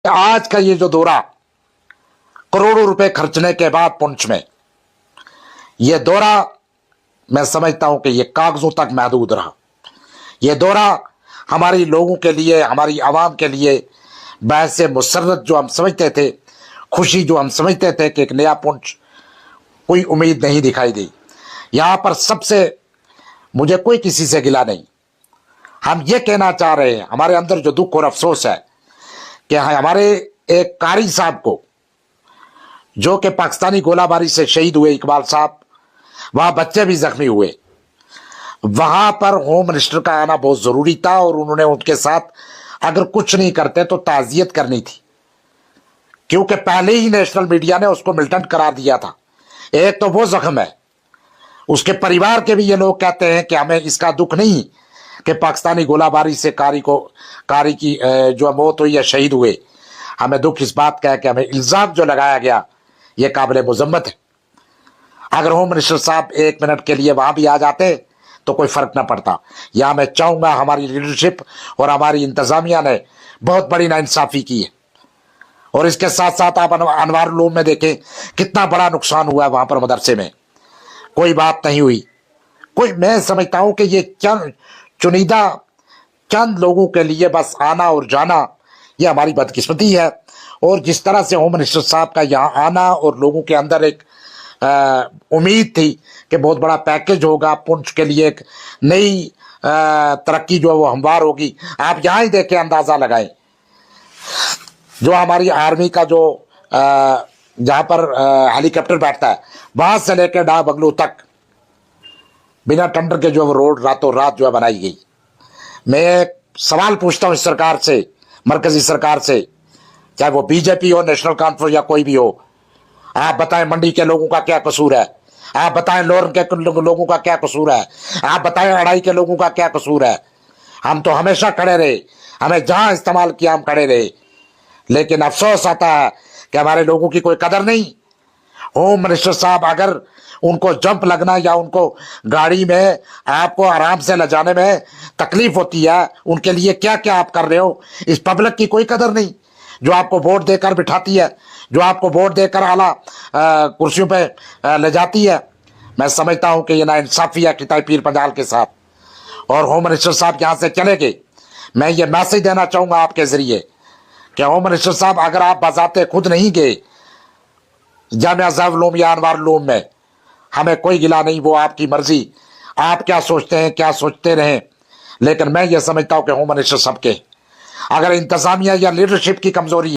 آج کا یہ جو دورہ کروڑوں روپے خرچنے کے بعد پونچھ میں، یہ دورہ میں سمجھتا ہوں کہ یہ کاغذوں تک محدود رہا۔ یہ دورہ ہماری لوگوں کے لیے، ہماری عوام کے لیے باعث مسرت جو ہم سمجھتے تھے، خوشی جو ہم سمجھتے تھے کہ ایک نیا پونچھ، کوئی امید نہیں دکھائی دی۔ یہاں پر سب سے مجھے کوئی کسی سے گلا نہیں، ہم یہ کہنا چاہ رہے ہیں، ہمارے اندر جو دکھ اور افسوس ہے کہ ہمارے ایک قاری صاحب کو جو کہ پاکستانی گولہ باری سے شہید ہوئے، اقبال صاحب، وہاں بچے بھی زخمی ہوئے، وہاں پر ہوم منسٹر کا آنا بہت ضروری تھا، اور انہوں نے ان کے ساتھ اگر کچھ نہیں کرتے تو تعزیت کرنی تھی، کیونکہ پہلے ہی نیشنل میڈیا نے اس کو ملٹنٹ قرار دیا تھا۔ ایک تو وہ زخم ہے، اس کے پریوار کے بھی یہ لوگ کہتے ہیں کہ ہمیں اس کا دکھ نہیں کہ پاکستانی گولہ باری سے قاری کی جو موت ہوئی یا شہید ہوئے، ہمیں دکھ اس بات کا ہے کہ ہمیں الزام جو لگایا گیا یہ قابل مذمت ہے۔ اگر ہوم منسٹر صاحب ایک منٹ کے لیے وہاں بھی آ جاتے تو کوئی فرق نہ پڑتا۔ یا میں چاہوں گا ہماری لیڈرشپ اور ہماری انتظامیہ نے بہت بڑی ناانصافی کی ہے، اور اس کے ساتھ ساتھ آپ انوار العلوم میں دیکھیں کتنا بڑا نقصان ہوا ہے، وہاں پر مدرسے میں کوئی بات نہیں ہوئی۔ میں سمجھتا ہوں کہ یہ چنیدہ چند لوگوں کے لیے بس آنا اور جانا یہ ہماری بدقسمتی ہے، اور جس طرح سے ہوم منسٹر صاحب کا یہاں آنا اور لوگوں کے اندر ایک امید تھی کہ بہت بڑا پیکج ہوگا پونچھ کے لیے، ایک نئی ترقی جو ہے وہ ہموار ہوگی۔ آپ یہاں ہی دیکھیں، اندازہ لگائیں، جو ہماری آرمی کا جو جہاں پر ہیلی کاپٹر بیٹھتا ہے، وہاں سے لے کے ڈا بنگلو تک بنا ٹینڈر کے جو روڈ راتوں رات جو ہے بنائی گئی۔ میں ایک سوال پوچھتا ہوں اس سرکار سے، مرکزی سرکار سے، چاہے وہ بی جے پی ہو، نیشنل کانفرنس یا کوئی بھی ہو، آپ بتائیں منڈی کے لوگوں کا کیا قصور ہے؟ آپ بتائیں لورن کے لوگوں کا کیا قصور ہے؟ آپ بتائیں اڑائی کے لوگوں کا کیا قصور ہے؟ ہم تو ہمیشہ کھڑے رہے، ہمیں جہاں استعمال کیا ہم کھڑے رہے، لیکن افسوس آتا ہے کہ ہمارے لوگوں کی کوئی قدر نہیں۔ ہوم منسٹر صاحب اگر ان کو جمپ لگنا یا ان کو گاڑی میں آپ کو آرام سے لے جانے میں تکلیف ہوتی ہے، ان کے لیے کیا کیا آپ کر رہے ہو، اس پبلک کی کوئی قدر نہیں جو آپ کو ووٹ دے کر بٹھاتی ہے، جو آپ کو ووٹ دے کر اعلیٰ کرسیوں پہ لے جاتی ہے۔ میں سمجھتا ہوں کہ یہ ناانصافی ہے کتائی پیر پنجال کے ساتھ، اور ہوم منسٹر صاحب یہاں سے چلے گئے۔ میں یہ میسج دینا چاہوں گا آپ کے ذریعے کہ ہوم منسٹر صاحب اگر آپ بذات خود نہیں گئے جامعہ زاہد العلوم یا انوار العلوم میں، ہمیں کوئی گلا نہیں، وہ آپ کی مرضی، آپ کیا سوچتے ہیں کیا سوچتے رہیں، لیکن میں یہ سمجھتا ہوں کہ ہوم منسٹر صاحب کے اگر انتظامیہ یا لیڈرشپ کی کمزوری